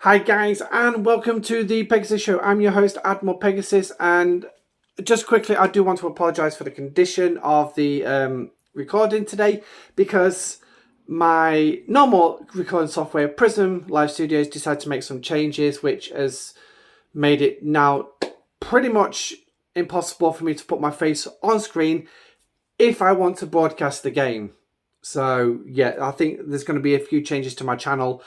Hi guys, and welcome to the Pegasus Show. I'm your host, Admiral Pegasus, and just quickly, I do want to apologise for the condition of the recording today, because my normal recording software, Prism Live Studios, decided to make some changes, which has made it now pretty much impossible for me to put my face on screen if I want to broadcast the game. So yeah, I think there's going to be a few changes to my channel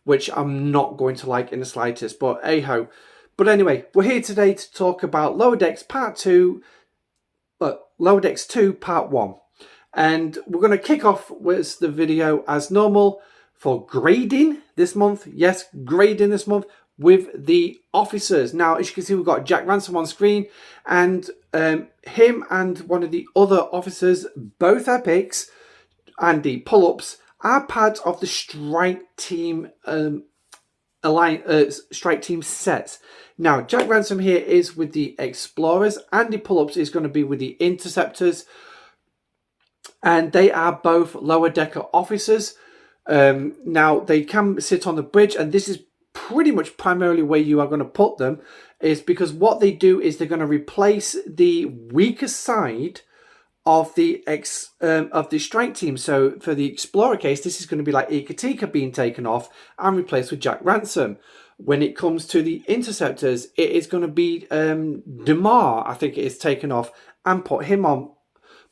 which I'm not going to like in the slightest, but hey-ho. But anyway, we're here today to talk about Lower Decks Part 2, Lower Decks 2 Part 1. And we're going to kick off with the video as normal for grading this month. Yes, grading this month with the officers. Now, as you can see, we've got Jack Ransom on screen, and him and one of the other officers, both epics, and the pull-ups, are part of the strike team strike team sets. Now, Jack Ransom here is with the explorers, and the pull-ups is going to be with the interceptors, and they are both lower decker officers. Now, they can sit on the bridge, and this is pretty much primarily where you are going to put them, is because what they do is they're going to replace the weaker side of the strike team. So for the explorer case, this is going to be like Ikatika being taken off and replaced with Jack Ransom. When it comes to the interceptors, it is going to be Demar, I think it is, taken off and put him on.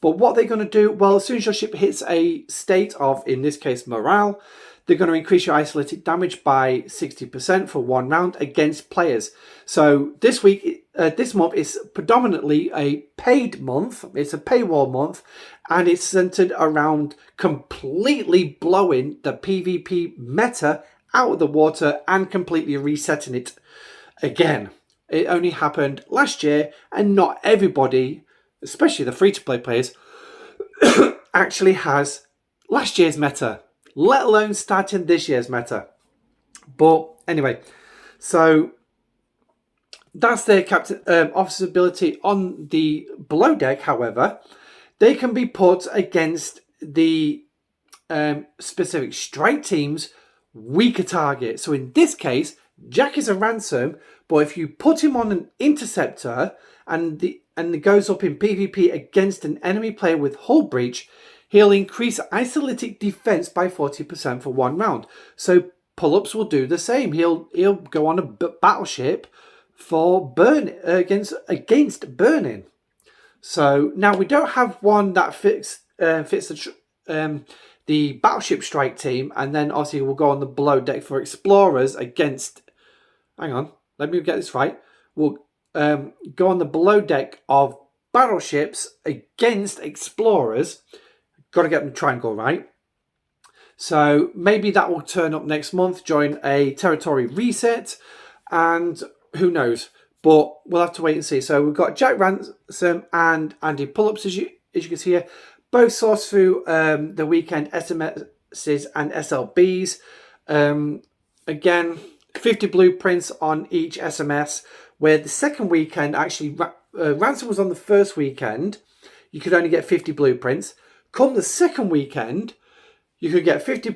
But what they're going to do, well, as soon as your ship hits a state of, in this case, morale, they're going to increase your isolated damage by 60% for 1 round against players. So this month is predominantly a paid month. It's a paywall month, and it's centered around completely blowing the PvP meta out of the water and completely resetting it again. It only happened last year, and not everybody, especially the free-to-play players, actually has last year's meta, let alone starting this year's meta. But anyway, so that's their captain officer's ability. On the below deck, however, they can be put against the specific strike team's weaker target. So in this case, Jack is a ransom, but if you put him on an interceptor and it goes up in PvP against an enemy player with hull breach, he'll increase isolated defense by 40% for 1 round. So pull-ups will do the same. He'll go on a battleship for burn against burning. So now we don't have one that fits the battleship strike team, and then obviously we'll go on the below deck for explorers against. Hang on, let me get this right. We'll go on the below deck of battleships against explorers. Got to get the triangle right. So maybe that will turn up next month during a territory reset, and who knows? But we'll have to wait and see. So we've got Jack Ransom and Andy Pullups, as you can see here, both sourced through the weekend SMSs and SLBs. Again, 50 blueprints on each SMS, where the second weekend, actually, Ransom was on the first weekend. You could only get 50 blueprints. Come the second weekend, you could get 50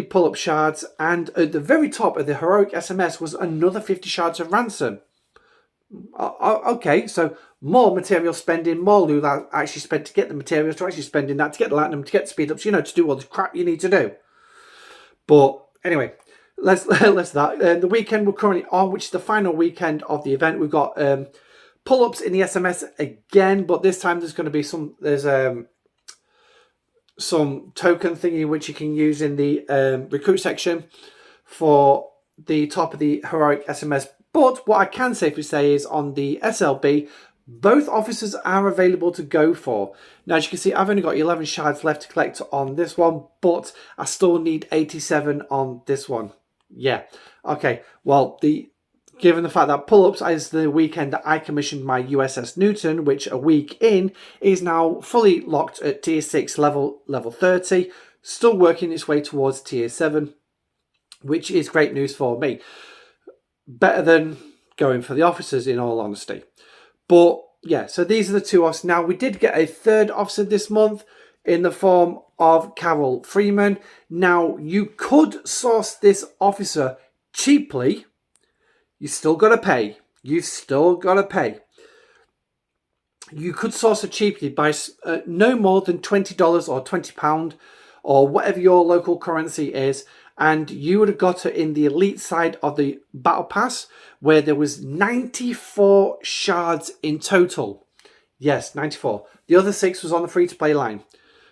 pull-up shards, and at the very top of the heroic SMS was another 50 shards of Ransom. Okay, so more material spending, more loot actually spent to get the materials, to actually spending that to get the platinum, to get the speed ups, to do all the crap you need to do. But anyway, let's that. The weekend we're currently on, which is the final weekend of the event, we've got pull-ups in the SMS again, but this time there's going to be some token thingy which you can use in the recruit section for the top of the heroic SMS. But what I can safely say is on the SLB, both officers are available to go for. Now, as you can see, I've only got 11 shards left to collect on this one, but I still need 87 on this one. Yeah. Okay. Well, given the fact that pull-ups is the weekend that I commissioned my USS Newton, which a week in is now fully locked at tier 6 level 30, still working its way towards tier 7, which is great news for me. Better than going for the officers, in all honesty. But yeah, so these are the two officers. Now, we did get a third officer this month in the form of Carol Freeman. Now, you could source this officer cheaply, you still got to pay. You've still got to pay. You could source her cheaply by no more than $20 or £20 or whatever your local currency is, and you would have got her in the elite side of the battle pass, where there was 94 shards in total. Yes, 94. The other 6 was on the free-to-play line.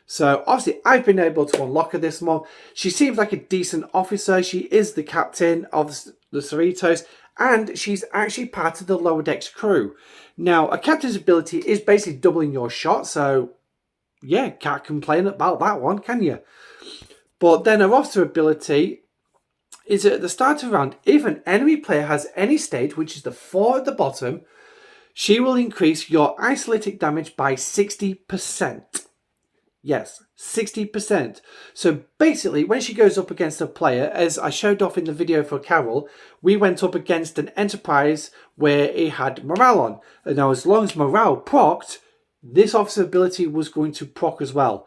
So obviously I've been able to unlock her this month. She seems like a decent officer. She is the captain of the Cerritos, and she's actually part of the lower decks crew. Now, a captain's ability is basically doubling your shot, so yeah, can't complain about that one, can you? But then her officer ability is at the start of the round, if an enemy player has any stage, which is the 4 at the bottom, she will increase your isolated damage by 60%. Yes, 60%. So basically, when she goes up against a player, as I showed off in the video for Carol, we went up against an Enterprise where it had morale on. And now, as long as morale procced, this officer ability was going to proc as well.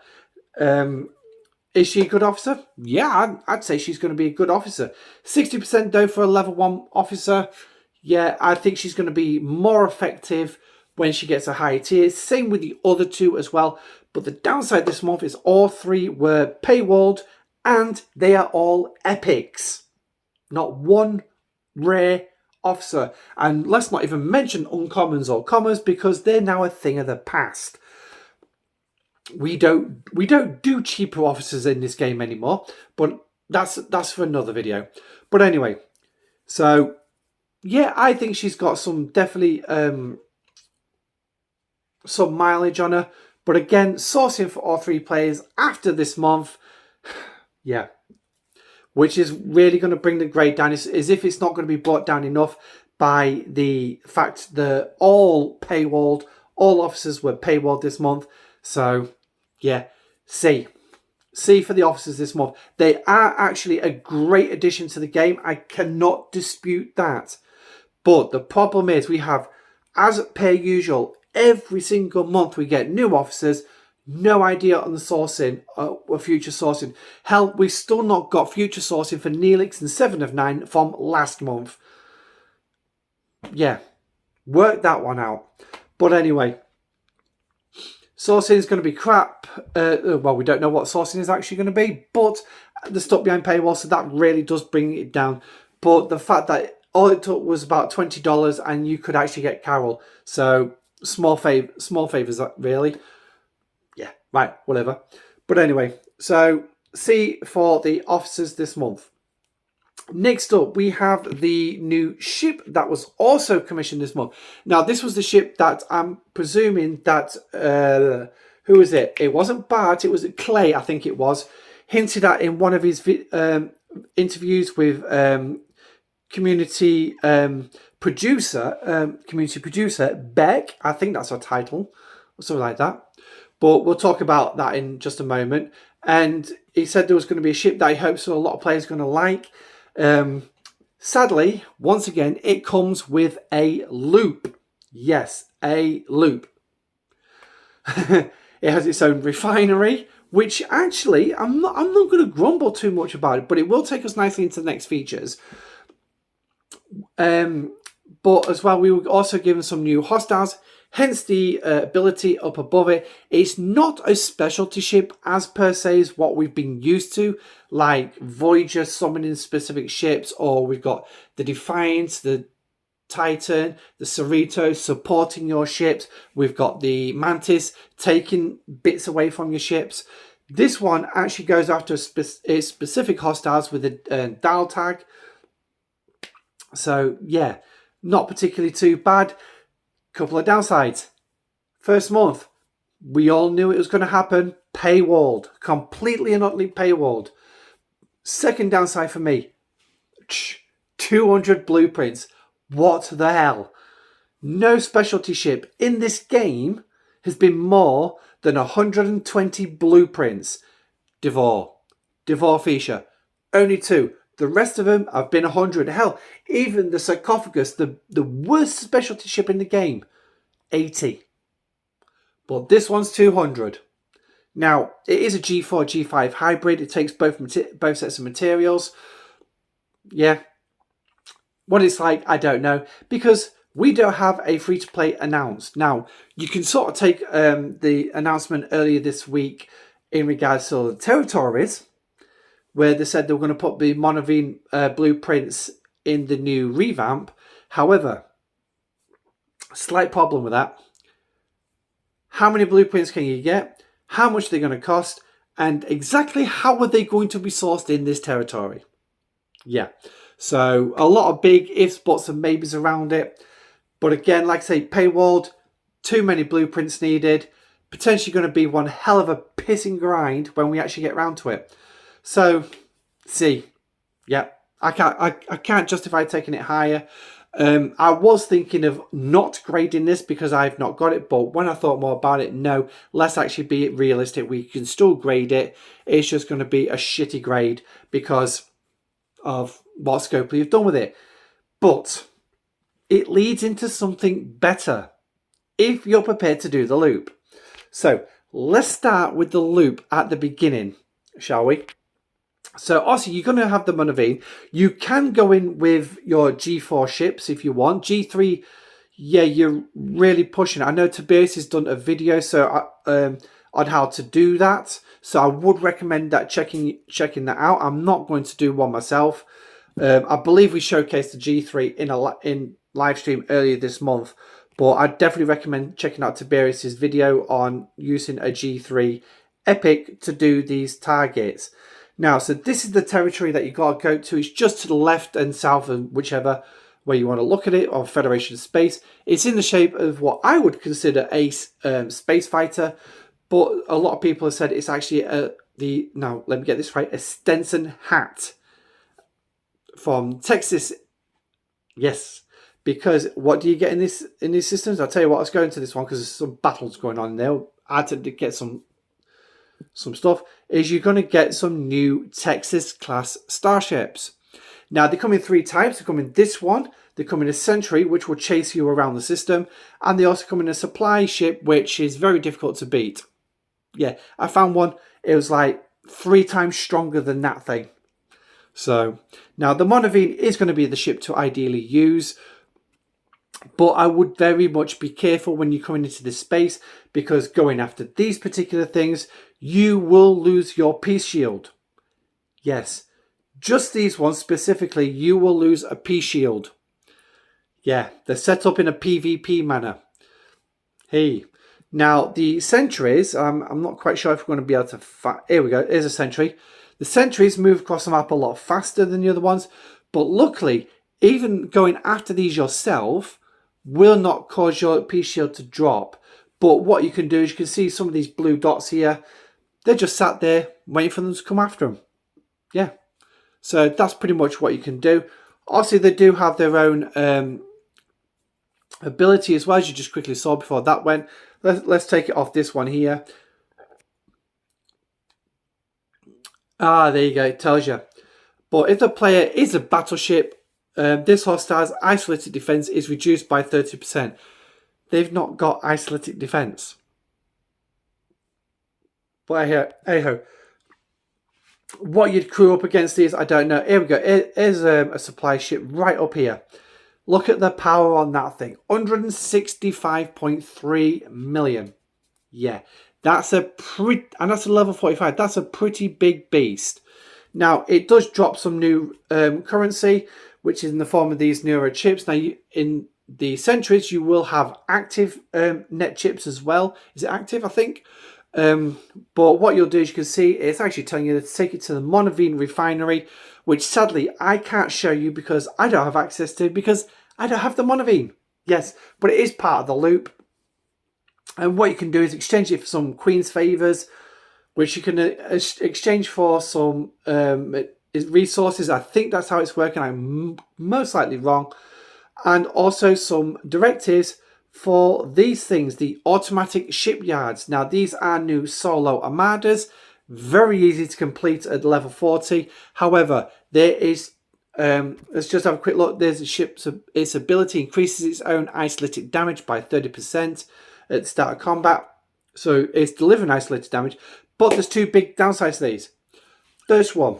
Is she a good officer? Yeah, I'd say she's going to be a good officer. 60% though for a level 1 officer. Yeah, I think she's going to be more effective when she gets a higher tier. Same with the other 2 as well. But the downside this month is all 3 were paywalled, and they are all epics. Not one rare officer. And let's not even mention uncommons or commons, because they're now a thing of the past. We don't do cheaper officers in this game anymore, but that's for another video. But anyway, so yeah, I think she's got some definitely some mileage on her. But again, sourcing for all 3 players after this month, yeah, which is really going to bring the grade down, is if it's not going to be brought down enough by the fact that all paywalled, all officers were paywalled this month. So yeah, C for the officers this month. They are actually a great addition to the game. I cannot dispute that. But the problem is we have, as per usual, every single month we get new officers, no idea on the sourcing or future sourcing. Hell, we've still not got future sourcing for Neelix and 7 of 9 from last month. Yeah, work that one out. But anyway, sourcing is going to be crap. Well, we don't know what sourcing is actually going to be, but the stuff behind paywall, so that really does bring it down. But the fact that all it took was about $20 and you could actually get Carol. So small favors, really. Yeah, right, whatever. But anyway, so C for the officers this month. Next up, we have the new ship that was also commissioned this month. Now, this was the ship that I'm presuming that, who was it? It wasn't Bart, it was Clay, I think it was, hinted at in one of his interviews with community producer Beck. I think that's her title, or something like that. But we'll talk about that in just a moment. And he said there was going to be a ship that he hopes a lot of players are going to like. Sadly, once again, it comes with a loop. Yes, a loop. It has its own refinery, which actually I'm not going to grumble too much about it, but it will take us nicely into the next features. But as well, we were also given some new hostiles, hence the ability up above it. It's not a specialty ship as per se as what we've been used to, like Voyager summoning specific ships, or we've got the Defiance, the Titan, the Cerritos supporting your ships. We've got the Mantis taking bits away from your ships. This one actually goes after its specific hostiles with a dial tag. So yeah, not particularly too bad. Couple of downsides. First month, we all knew it was going to happen. Paywalled. Completely and utterly paywalled. Second downside for me, 200 blueprints. What the hell? No specialty ship in this game has been more than 120 blueprints. Devore Fisher. Only 2. The rest of them have been 100. Hell, even the sarcophagus, the worst specialty ship in the game, 80. But this one's 200. Now, it is a G4, G5 hybrid. It takes both sets of materials. Yeah, What it's like, I don't know, because we don't have a free-to-play announced. Now, you can sort of take the announcement earlier this week in regards to the territories, where they said they were going to put the Monavine blueprints in the new revamp. However, slight problem with that. How many blueprints can you get? How much are they going to cost? And exactly how are they going to be sourced in this territory? Yeah, so a lot of big ifs, buts and maybes around it. But again, like I say, paywalled, too many blueprints needed, potentially going to be one hell of a pissing grind when we actually get around to it. So, see, yeah, I can't justify taking it higher. I was thinking of not grading this because I've not got it, but when I thought more about it, no, let's actually be realistic. We can still grade it. It's just going to be a shitty grade because of what Scopley have done with it. But it leads into something better if you're prepared to do the loop. So let's start with the loop at the beginning, shall we? So obviously you're going to have the Monavine. You can go in with your G4 ships if you want. G3, yeah, you're really pushing it. I know Tobias has done a video on how to do that. So I would recommend that checking that out. I'm not going to do one myself. I believe we showcased the G3 in live stream earlier this month. But I definitely recommend checking out Tiberius's video on using a G3 Epic to do these targets. Now, so this is the territory that you got to go to. It's just to the left and south of whichever way you want to look at it, of Federation space. It's in the shape of what I would consider a space fighter, but a lot of people have said it's actually now let me get this right, a Stenson hat from Texas. Yes, because what do you get in these systems? I'll tell you what, let's go into this one because there's some battles going on in there. I had to get some stuff. Is you're going to get some new Texas class starships. Now they come in 3 types. They come in this one, they come in a Sentry, which will chase you around the system, and they also come in a supply ship, which is very difficult to beat. Yeah, I found one, it was like 3 times stronger than that thing. So now the Monavine is going to be the ship to ideally use, but I would very much be careful when you're coming into this space, because going after these particular things, you will lose your peace shield. Yes, just these ones specifically, you will lose a peace shield. Yeah, they're set up in a PvP manner. Hey, now the sentries, I'm not quite sure if we're going to be able to... Here we go, here's a sentry. The sentries move across the map a lot faster than the other ones, but luckily, even going after these yourself will not cause your peace shield to drop. But what you can do is you can see some of these blue dots here. They're just sat there waiting for them to come after them. Yeah. So that's pretty much what you can do. Obviously, they do have their own ability as well, as you just quickly saw before that went. Let's take it off this one here. Ah, there you go. It tells you. But if the player is a battleship, this hostile's isolated defense is reduced by 30%. They've not got isolated defense. But hey-ho. What you'd crew up against these, I don't know. Here we go. Here's a supply ship right up here. Look at the power on that thing. 165.3 million. Yeah, that's a pretty... And that's a level 45. That's a pretty big beast. Now, it does drop some new currency, which is in the form of these newer chips. Now, in the Sentries, you will have active net chips as well. Is it active, I think? But what you'll do, as you can see, it's actually telling you to take it to the Monavine refinery, which sadly I can't show you because I don't have access to, because I don't have the Monavine. Yes, but it is part of the loop. And what you can do is exchange it for some Queen's Favours, which you can exchange for some resources. I think that's how it's working. I'm most likely wrong. And also some directives for these things, the automatic shipyards. Now, these are new solo armadas, very easy to complete at level 40. However, there is, let's just have a quick look. There's a ship's its ability increases its own isolated damage by 30% at the start of combat. So it's delivering isolated damage, but there's 2 big downsides to these. First one,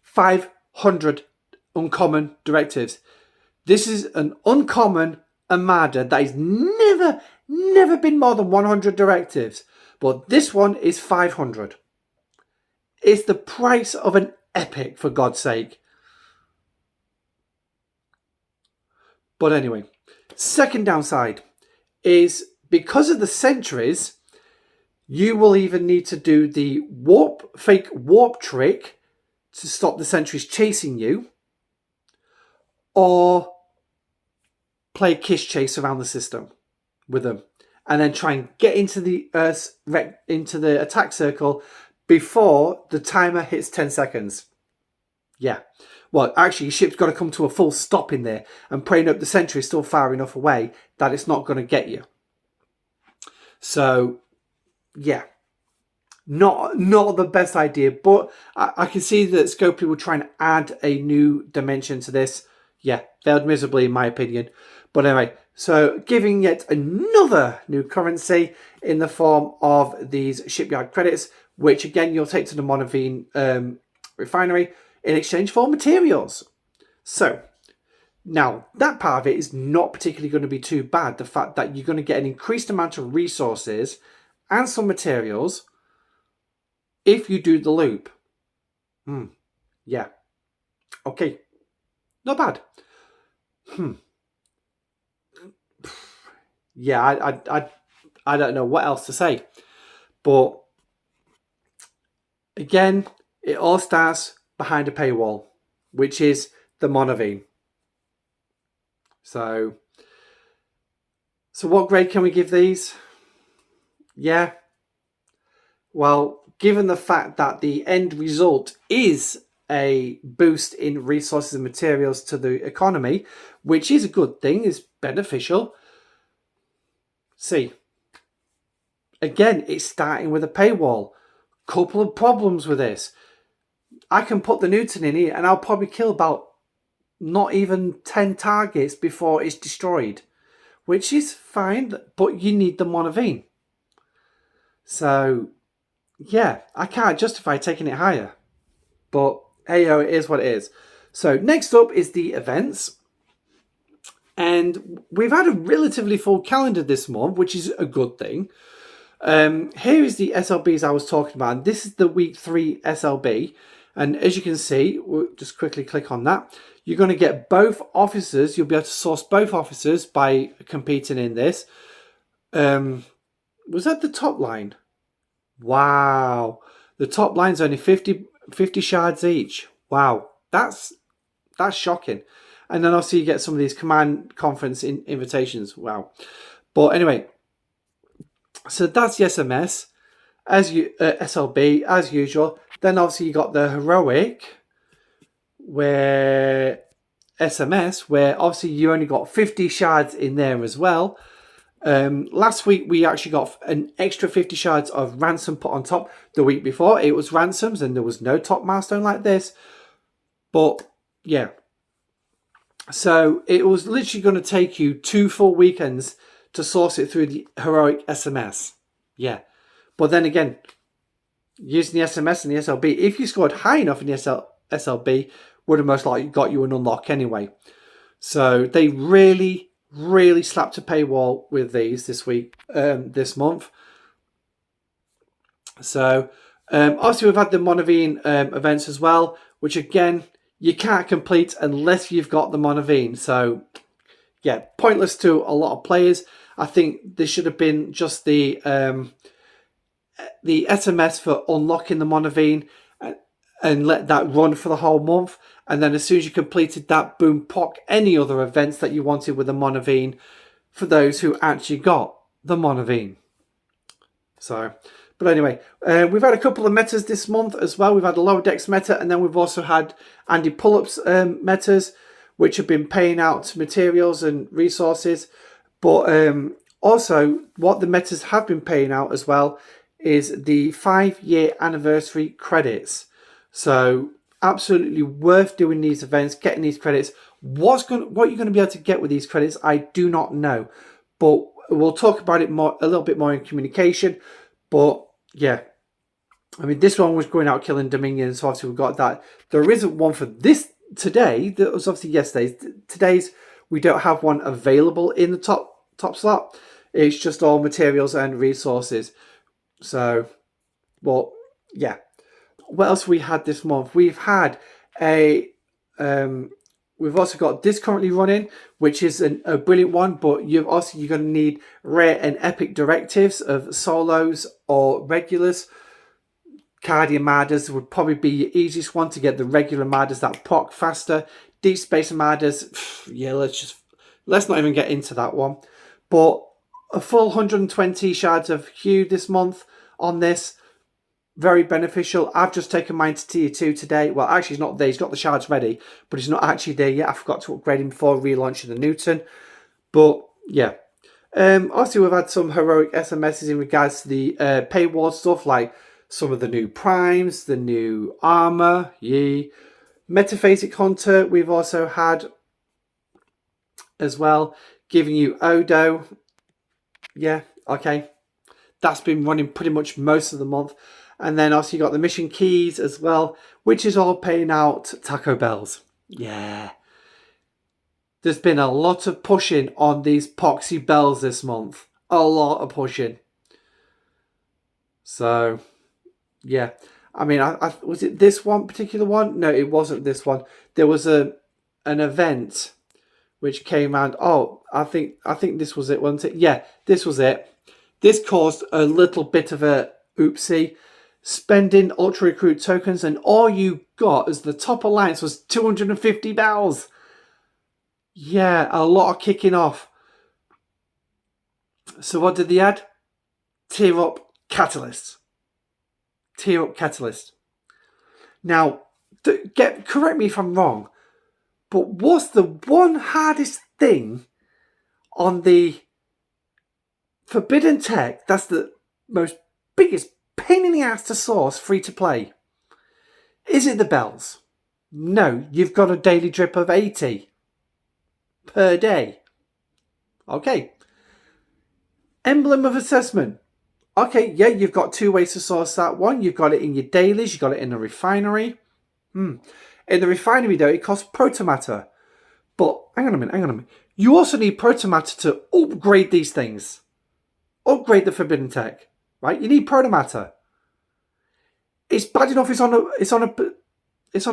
500 uncommon directives. This is an uncommon Armada that is never been more than 100 directives. But this one is 500. It's the price of an epic, for God's sake. But anyway, second downside is because of the sentries, you will either need to do the fake warp trick to stop the sentries chasing you, or play kiss chase around the system with them, and then try and get into the attack circle before the timer hits 10 seconds. Yeah. Well, actually, your ship's got to come to a full stop in there, and praying up the sentry is still far enough away that it's not going to get you. So, yeah. Not the best idea, but I can see that Scopley will try and add a new dimension to this. Yeah, failed miserably in my opinion. But anyway, so giving yet another new currency in the form of these shipyard credits, which again you'll take to the Monaveen refinery in exchange for materials. So now that part of it is not particularly going to be too bad. The fact that you're going to get an increased amount of resources and some materials if you do the loop. Yeah. Okay. Not bad. Yeah, I don't know what else to say. But again, it all starts behind a paywall, which is the Monaveen. So what grade can we give these? Yeah. Well, given the fact that the end result is a boost in resources and materials to the economy, which is a good thing, is beneficial. See, again, it's starting with a paywall. Couple of problems with this. I can put the Newton in here and I'll probably kill about not even 10 targets before it's destroyed, which is fine, but you need the Monaveen. So, yeah, I can't justify taking it higher. But, hey-o, it is what it is. So, next up is the events. And we've had a relatively full calendar this month, which is a good thing. Here is the SLBs I was talking about. And this is the week 3 SLB. And as you can see, we'll just quickly click on that. You're going to get both officers. You'll be able to source both officers by competing in this. Was that the top line? Wow. The top line's only 50 shards each. Wow. That's shocking. And then also you get some of these command conference invitations. Wow. But anyway, so that's the SMS. SLB, as usual. Then obviously you got the heroic, where SMS, where obviously you only got 50 shards in there as well. Last week we actually got an extra 50 shards of ransom put on top. The week before it was ransoms and there was no top milestone like this. But yeah, so it was literally going to take you 2 full weekends to source it through the heroic SMS. Yeah, but then again, using the SMS and the SLB, if you scored high enough in the SLB, would have most likely got you an unlock anyway. So they really slapped a paywall with these this week, this month. So obviously we've had the Monaveen events as well, which again you can't complete unless you've got the Monaveen. So yeah, pointless to a lot of players. I think this should have been just the SMS for unlocking the Monaveen and let that run for the whole month. And then as soon as you completed that, boom, pock any other events that you wanted with the Monaveen for those who actually got the Monaveen. So, but anyway, we've had a couple of metas this month as well. We've had a lower decks meta, and then we've also had Andy Pull-Ups metas, which have been paying out materials and resources. But also, what the metas have been paying out as well is the 5-year anniversary credits. So absolutely worth doing these events, getting these credits. What you're going to be able to get with these credits, I do not know, but we'll talk about it a little bit more in communication. But yeah, I mean, this one was going out killing Dominion, so obviously we've got that. There isn't one for this today. That was obviously yesterday's. Today's We don't have one available in the top slot. It's just all materials and resources. So, well, yeah. What else we had this month? We've had a we've also got this currently running, which is a brilliant one, but you're going to need rare and epic directives of solos or regulars. Cardia Madders would probably be your easiest one to get the regular Madders that proc faster. Deep Space Madders, yeah, let's not even get into that one. But a full 120 shards of hue this month on this. Very beneficial. I've just taken mine to tier 2 today. Well, actually, he's not there. He's got the shards ready, but he's not actually there yet. I forgot to upgrade him before relaunching the Newton. But, yeah. Obviously, we've had some heroic SMSs in regards to the paywall stuff, like some of the new primes, the new armor, Metaphasic Hunter, we've also had as well, giving you Odo. Yeah, okay. That's been running pretty much most of the month. And then also you got the mission keys as well, which is all paying out Taco Bells. Yeah. There's been a lot of pushing on these Poxy Bells this month. A lot of pushing. So, yeah. I mean, was it this one particular one? No, it wasn't this one. There was an event which came out. Oh, I think this was it, wasn't it? Yeah, this was it. This caused a little bit of a oopsie. Spending Ultra Recruit tokens, and all you got as the top alliance was 250 bells. Yeah, a lot of kicking off. So what did they add? Tier up Catalyst. Tier up Catalyst. Now, correct me if I'm wrong, but what's the one hardest thing on the Forbidden Tech that's the most biggest pain in the ass to source free to play? Is it the bells? No, you've got a daily drip of 80 per day. Okay. Emblem of Assessment. Okay, yeah, you've got two ways to source that one. You've got it in your dailies, you've got it in the refinery. In the refinery though, it costs protomatter. But hang on a minute. You also need protomatter to upgrade these things. Upgrade the Forbidden Tech. Right? You need protomatter. It's bad enough it's on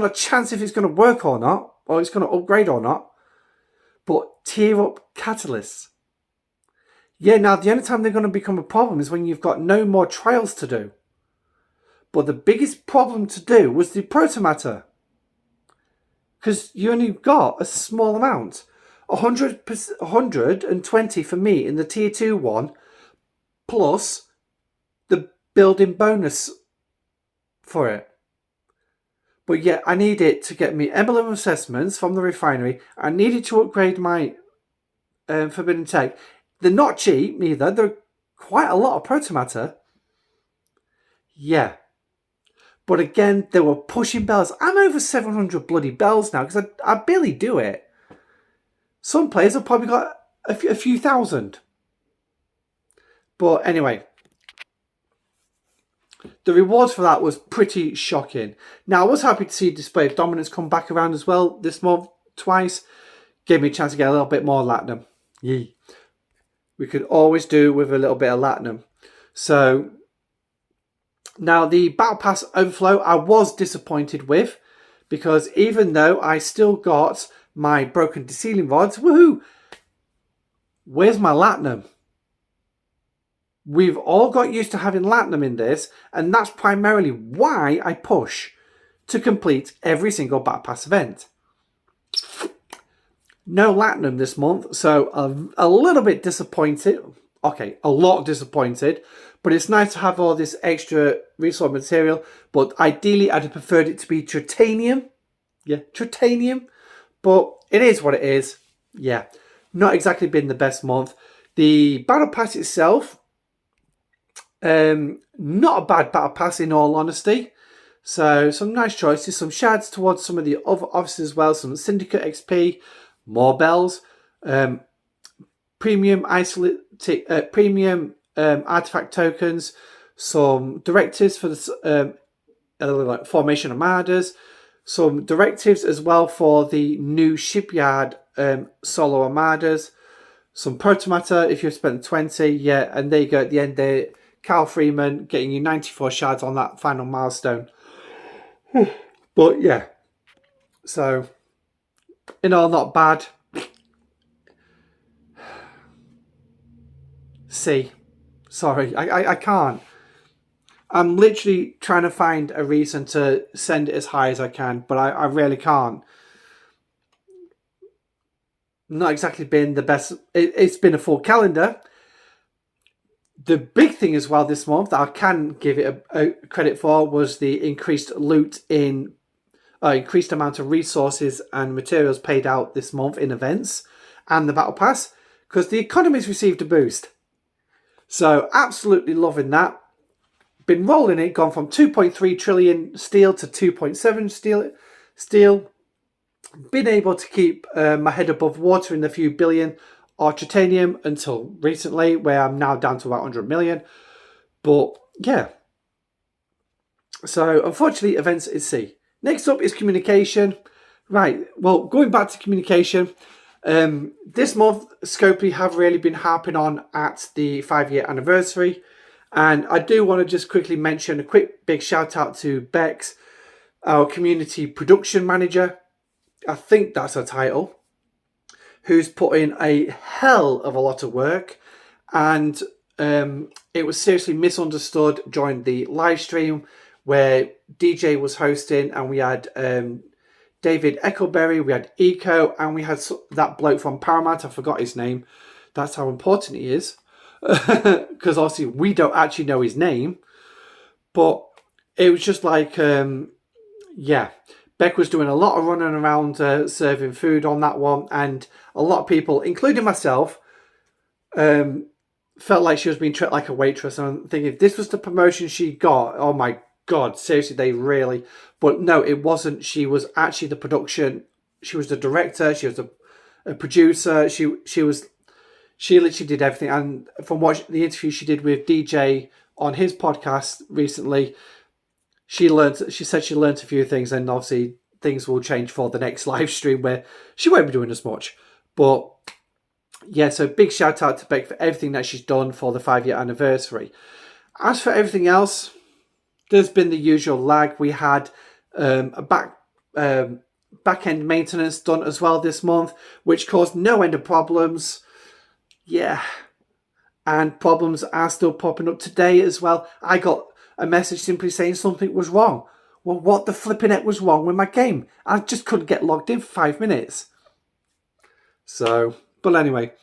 a chance if it's going to work or not, or it's going to upgrade or not. But tier up catalysts. Yeah, now the only time they're going to become a problem is when you've got no more trials to do. But the biggest problem to do was the protomatter. Because you only got a small amount. 120 for me in the tier 2 one, plus the building bonus for it. But yeah, I need it to get me Emblem Assessments from the refinery. I needed to upgrade my Forbidden Tech. They're not cheap neither. They're quite a lot of protomatter. Yeah. But again, they were pushing bells. I'm over 700 bloody bells now because I barely do it. Some players have probably got a few thousand. But anyway, the rewards for that was pretty shocking. Now, I was happy to see Display of Dominance come back around as well this month twice. Gave me a chance to get a little bit more Latinum. Yee. We could always do with a little bit of Latinum. So, now the Battle Pass Overflow I was disappointed with. Because even though I still got my broken sealing rods, woohoo! Where's my Latinum? We've all got used to having Latinum in this, and that's primarily why I push to complete every single Battle Pass event. No Latinum this month, so a little bit disappointed. Okay, a lot disappointed, but it's nice to have all this extra resource material, but ideally I'd have preferred it to be Tritanium. Yeah, Tritanium, but it is what it is. Yeah, not exactly been the best month. The Battle Pass itself, not a bad Battle Pass in all honesty. So some nice choices, some shards towards some of the other officers as well, some Syndicate XP, more bells, premium artifact tokens, some directives for the formation of Marders, some directives as well for the new shipyard solo armadas, some proto matter if you've spent 20, yeah, and there you go at the end there, Carl Freeman getting you 94 shards on that final milestone. But yeah, so in all, not bad. C. Sorry, I can't. I'm literally trying to find a reason to send it as high as I can, but I really can't. Not exactly been the best. It's been a full calendar. The big thing as well this month that I can give it a credit for was the increased loot in increased amount of resources and materials paid out this month in events and the battle pass, because the economy's received a boost. So absolutely loving that. Been rolling it, gone from 2.3 trillion steel to 2.7 steel. Been able to keep my head above water in the few billion titanium until recently, where I'm now down to about 100 million. But yeah, so unfortunately events is C. Next up is communication. Right, well, going back to communication, this month Scopley have really been harping on at the 5-year anniversary, and I do want to just quickly mention a quick big shout out to Bex, our community production manager. I think that's her title, who's put in a hell of a lot of work, and it was seriously misunderstood during the live stream where DJ was hosting, and we had David Eccleberry, we had Eco, and we had that bloke from Paramount. I forgot his name. That's how important he is, because obviously we don't actually know his name. But it was just like, yeah, Beck was doing a lot of running around serving food on that one, and a lot of people, including myself, felt like she was being treated like a waitress. And I'm thinking, if this was the promotion she got, oh my God, seriously, they really... But no, it wasn't. She was actually the production. She was the director. She was a producer. She literally did everything. And from what the interview she did with DJ on his podcast recently, she said she learned a few things, and obviously things will change for the next live stream where she won't be doing as much. But yeah, so big shout out to Beck for everything that she's done for the 5-year anniversary. As for everything else, there's been the usual lag. We had a back-end maintenance done as well this month, which caused no end of problems. Yeah, and problems are still popping up today as well. I got a message simply saying something was wrong. Well, what the flipping heck was wrong with my game? I just couldn't get logged in for 5 minutes. So, but anyway,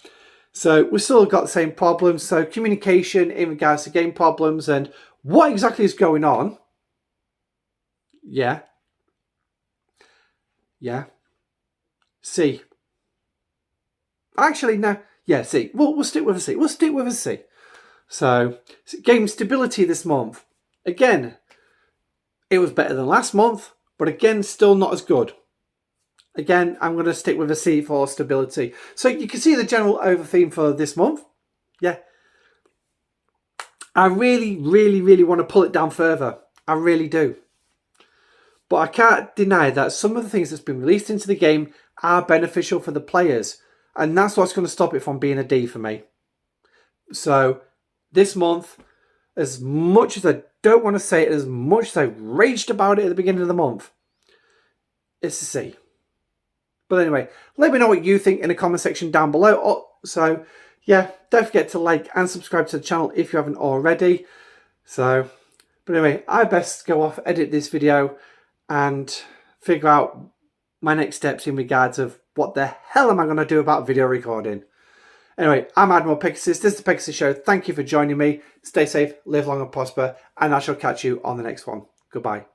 so we've still got the same problems. So communication in regards to game problems and what exactly is going on. Yeah. C. Actually, no. Yeah, C. We'll stick with a C. We'll stick with a C. So, game stability this month. Again, it was better than last month, but again, still not as good. Again, I'm going to stick with a C for stability. So you can see the general over theme for this month. Yeah. I really, really, really want to pull it down further. I really do. But I can't deny that some of the things that's been released into the game are beneficial for the players. And that's what's going to stop it from being a D for me. So this month, as much as I don't want to say it, as much as I raged about it at the beginning of the month, it's a C. But anyway, let me know what you think in the comment section down below. So yeah, don't forget to like and subscribe to the channel if you haven't already. So, but anyway, I best go off, edit this video and figure out my next steps in regards of what the hell am I going to do about video recording. Anyway, I'm Admiral Pegasus. This is the Pegasus Show. Thank you for joining me. Stay safe, live long and prosper, and I shall catch you on the next one. Goodbye.